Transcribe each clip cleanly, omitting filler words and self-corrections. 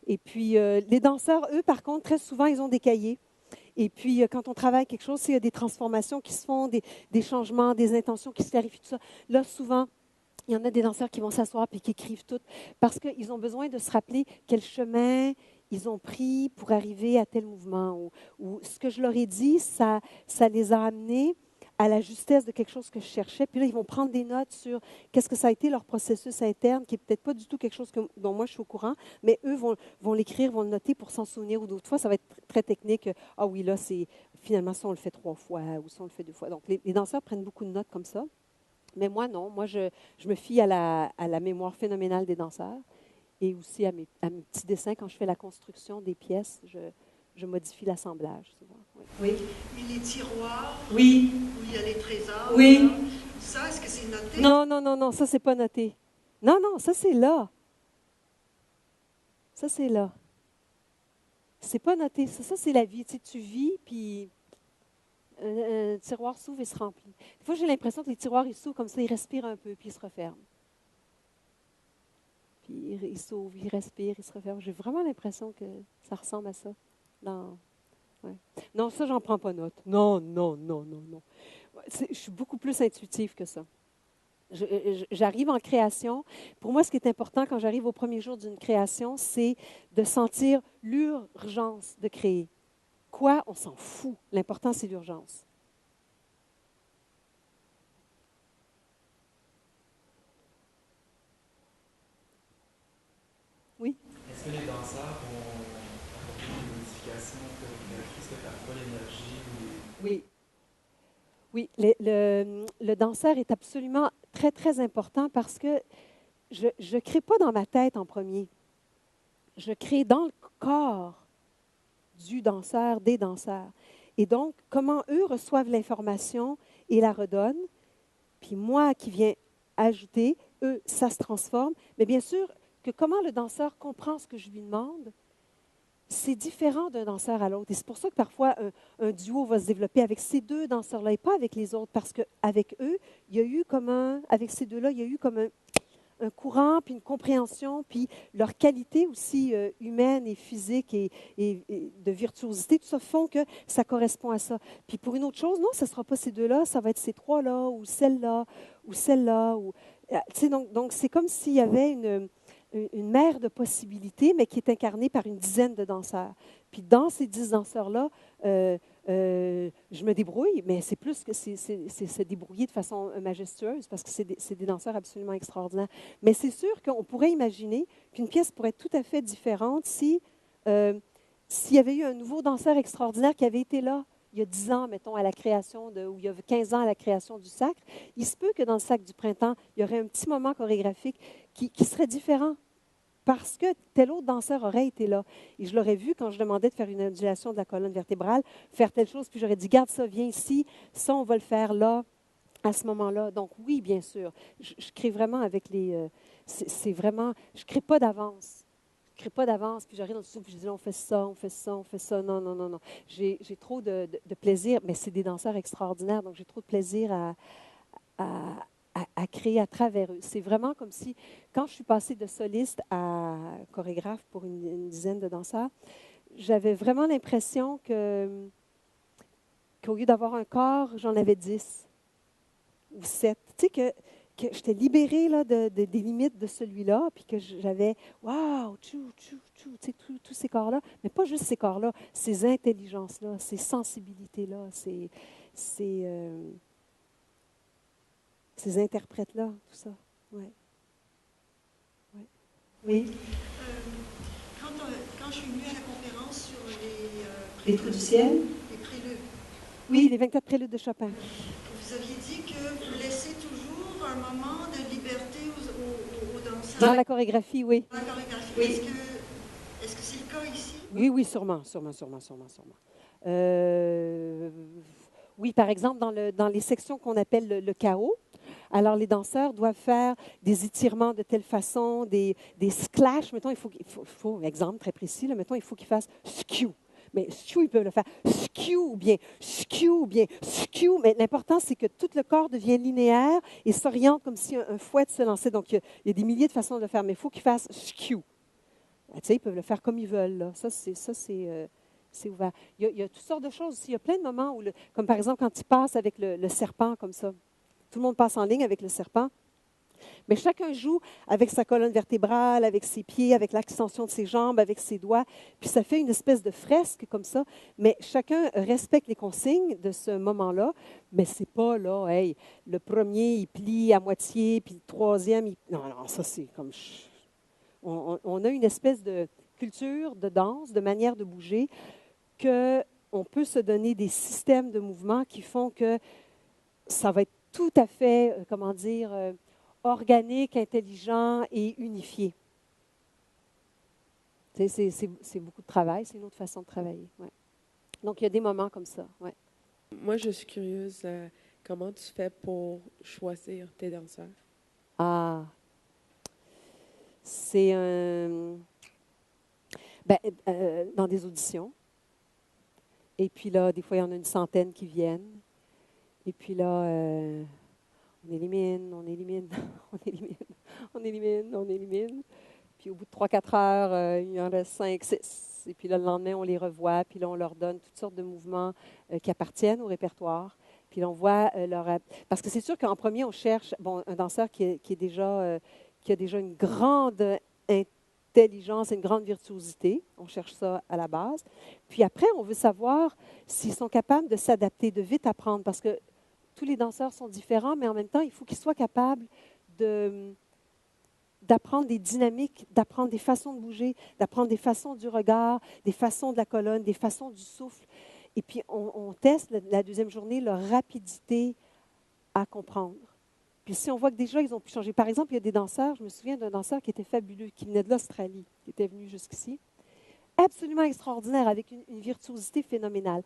Et puis, les danseurs, eux, par contre, très souvent, ils ont des cahiers. Et puis, quand on travaille quelque chose, il y a des transformations qui se font, des changements, des intentions qui se clarifient, tout ça. Là, souvent, il y en a des danseurs qui vont s'asseoir et qui écrivent tout parce qu'ils ont besoin de se rappeler quel chemin ils ont pris pour arriver à tel mouvement. Ou ce que je leur ai dit, ça les a amenés à la justesse de quelque chose que je cherchais. Puis là, ils vont prendre des notes sur qu'est-ce que ça a été leur processus interne, qui n'est peut-être pas du tout quelque chose dont moi je suis au courant, mais eux vont l'écrire, vont le noter pour s'en souvenir. Ou d'autres fois, ça va être très technique. Ah oui, là, c'est finalement, ça, on le fait 3 fois ou ça, on le fait 2 fois. Donc, les danseurs prennent beaucoup de notes comme ça. Mais moi, non. Moi, je me fie à la mémoire phénoménale des danseurs et aussi à mes petits dessins. Quand je fais la construction des pièces, je modifie l'assemblage souvent. Oui. Oui. Et les tiroirs, Oui. où il y a les trésors. Oui. Là, ça, est-ce que c'est noté? Non, non, non, non, ça, c'est pas noté. Non, non, ça, c'est là. Ça, c'est là. C'est pas noté. Ça c'est la vie. Tu sais, tu vis, puis un tiroir s'ouvre et se remplit. Des fois, j'ai l'impression que les tiroirs, ils s'ouvrent comme ça, ils respirent un peu, puis ils se referment. Puis ils s'ouvrent, ils respirent, ils se referment. J'ai vraiment l'impression que ça ressemble à ça. Ouais. Non, ça, j'en prends pas note. Non, non, non, non, non. Je suis beaucoup plus intuitive que ça. J'arrive en création. Pour moi, ce qui est important quand j'arrive au premier jour d'une création, c'est de sentir l'urgence de créer. Quoi? On s'en fout. L'important, c'est l'urgence. Oui? Est-ce que les danseurs vont apporter des modifications chorégraphiques? Est-ce que parfois l'énergie ou Oui. Oui, le danseur est absolument très, très important parce que je ne crée pas dans ma tête en premier. Je crée dans le corps du danseur, des danseurs. Et donc, comment eux reçoivent l'information et la redonnent, puis moi qui viens ajouter, eux, ça se transforme. Mais bien sûr que comment le danseur comprend ce que je lui demande, c'est différent d'un danseur à l'autre. Et c'est pour ça que parfois, un duo va se développer avec ces deux danseurs-là et pas avec les autres, parce qu'avec eux, il y a eu comme avec ces deux-là, il y a eu comme un courant, puis une compréhension, puis leur qualité aussi humaine et physique et de virtuosité, tout ça font que ça correspond à ça. Puis pour une autre chose, non, ce ne sera pas ces deux-là, ça va être ces trois-là, ou celle-là, ou celle-là. Tu sais, donc, c'est comme s'il y avait une mer de possibilités, mais qui est incarnée par une dizaine de danseurs. Puis dans ces 10 danseurs-là, je me débrouille, mais c'est plus que c'est se débrouiller de façon majestueuse, parce que c'est des danseurs absolument extraordinaires. Mais c'est sûr qu'on pourrait imaginer qu'une pièce pourrait être tout à fait différente si, s'il y avait eu un nouveau danseur extraordinaire qui avait été là il y a 10 ans, mettons, à la création ou il y a 15 ans à la création du sacre. Il se peut que dans le sacre du printemps, il y aurait un petit moment chorégraphique qui serait différent parce que tel autre danseur aurait été là. Et je l'aurais vu quand je demandais de faire une ondulation de la colonne vertébrale, faire telle chose, puis j'aurais dit, garde ça, viens ici, ça, on va le faire là, à ce moment-là. Donc oui, bien sûr, je crée vraiment avec c'est vraiment, je ne crée pas d'avance. Je ne crée pas d'avance, puis j'arrive dans le studio, puis je dis, là, on fait ça, on fait ça, on fait ça. Non, non, non, non. J'ai trop de plaisir, mais c'est des danseurs extraordinaires, donc j'ai trop de plaisir à créer à travers eux. C'est vraiment comme si, quand je suis passée de soliste à chorégraphe pour une dizaine de danseurs, j'avais vraiment l'impression qu'au lieu d'avoir un corps, j'en avais 10 ou 7. Tu sais, que j'étais libérée là, des limites de celui-là, puis que j'avais, waouh, tchou, tchou, tchou, tu sais, tous ces corps-là, mais pas juste ces corps-là, ces intelligences-là, ces sensibilités-là, ces interprètes-là, tout ça. Ouais. Ouais. Oui. Quand je suis venue à la conférence sur Les trous du ciel? les préludes, Oui, les 24 préludes de Chopin. vous aviez dit que vous laissez toujours un moment de liberté aux danseurs. Dans la chorégraphie, oui. Dans la chorégraphie. Oui. Est-ce que c'est le cas ici? Oui, oui, sûrement. Oui, par exemple, dans les sections qu'on appelle le chaos, alors les danseurs doivent faire des étirements de telle façon, des splash. Mettons, il faut, exemple très précis, là, mettons, il faut qu'ils fassent skew. Mais skew, ils peuvent le faire skew ou bien skew. Mais l'important, c'est que tout le corps devienne linéaire et s'oriente comme si un fouet se lançait. Donc, il y a des milliers de façons de le faire, mais il faut qu'ils fassent skew. Ben, tu sais, ils peuvent le faire comme ils veulent. Là. C'est ouvert. Il y a toutes sortes de choses aussi. Il y a plein de moments où, comme par exemple quand ils passent avec le serpent comme ça. Tout le monde passe en ligne avec le serpent. Mais chacun joue avec sa colonne vertébrale, avec ses pieds, avec l'extension de ses jambes, avec ses doigts. Puis ça fait une espèce de fresque comme ça. Mais chacun respecte les consignes de ce moment-là. Mais c'est pas là, hey, le premier, il plie à moitié, puis le troisième, il... Non, non, ça c'est comme... On a une espèce de culture, de danse, de manière de bouger, qu'on peut se donner des systèmes de mouvement qui font que ça va être tout à fait, comment dire, organique, intelligent et unifié. C'est beaucoup de travail, c'est une autre façon de travailler. Ouais. Donc, il y a des moments comme ça. Ouais. Moi, je suis curieuse, comment tu fais pour choisir tes danseurs? Ah, c'est un... Ben, dans des auditions. Et puis là, des fois, il y en a une centaine qui viennent. Et puis là, on élimine, on élimine, on élimine, on élimine, on élimine. Puis au bout de 3-4 heures, il y en reste 5, 6. Et puis là, le lendemain, on les revoit. Puis là, on leur donne toutes sortes de mouvements qui appartiennent au répertoire. Puis là, on voit leur... Parce que c'est sûr qu'en premier, on cherche un danseur qui a déjà une grande intelligence et une grande virtuosité. On cherche ça à la base. Puis après, on veut savoir s'ils sont capables de s'adapter, de vite apprendre. Parce que tous les danseurs sont différents, mais en même temps, il faut qu'ils soient capables d'apprendre des dynamiques, d'apprendre des façons de bouger, d'apprendre des façons du regard, des façons de la colonne, des façons du souffle. Et puis, on teste la deuxième journée leur rapidité à comprendre. Puis si on voit que déjà, ils ont pu changer. Par exemple, il y a des danseurs, je me souviens d'un danseur qui était fabuleux, qui venait de l'Australie, qui était venu jusqu'ici, absolument extraordinaire, avec une virtuosité phénoménale.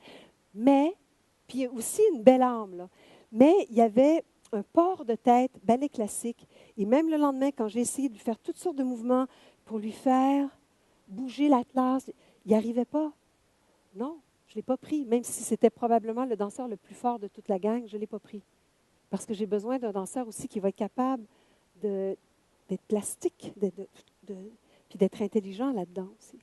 Mais, puis aussi une belle âme, là. Mais il y avait un port de tête, ballet classique. Et même le lendemain, quand j'ai essayé de lui faire toutes sortes de mouvements pour lui faire bouger l'atlas, il n'y arrivait pas. Non, je ne l'ai pas pris. Même si c'était probablement le danseur le plus fort de toute la gang, je ne l'ai pas pris. Parce que j'ai besoin d'un danseur aussi qui va être capable d'être plastique, puis d'être intelligent là-dedans aussi.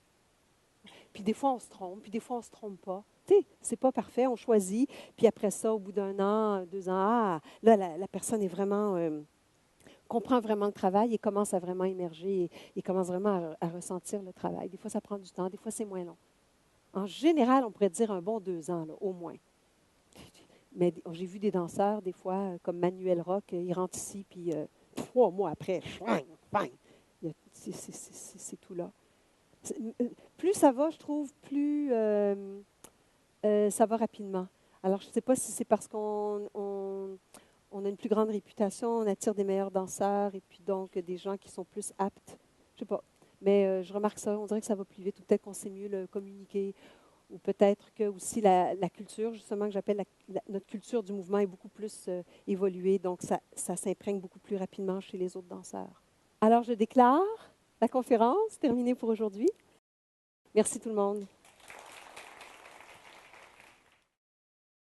Puis des fois, on se trompe, puis des fois, on ne se trompe pas. Tu sais, c'est pas parfait, on choisit. Puis après ça, au bout d'1 an, 2 ans, là, la personne est vraiment, comprend vraiment le travail et commence à vraiment émerger et commence vraiment à ressentir le travail. Des fois, ça prend du temps, des fois, c'est moins long. En général, on pourrait dire un bon 2 ans, là, au moins. Mais j'ai vu des danseurs, des fois, comme Manuel Rock, ils rentrent ici, puis 3 mois après, bang, c'est tout là. Plus ça va, je trouve, plus ça va rapidement. Alors, je ne sais pas si c'est parce qu'on a une plus grande réputation, on attire des meilleurs danseurs et puis donc des gens qui sont plus aptes. Je ne sais pas. Mais je remarque ça, on dirait que ça va plus vite ou peut-être qu'on sait mieux le communiquer. Ou peut-être que aussi la culture, justement, que j'appelle notre culture du mouvement est beaucoup plus évoluée, donc ça s'imprègne beaucoup plus rapidement chez les autres danseurs. Alors, je déclare la conférence terminée pour aujourd'hui. Merci tout le monde.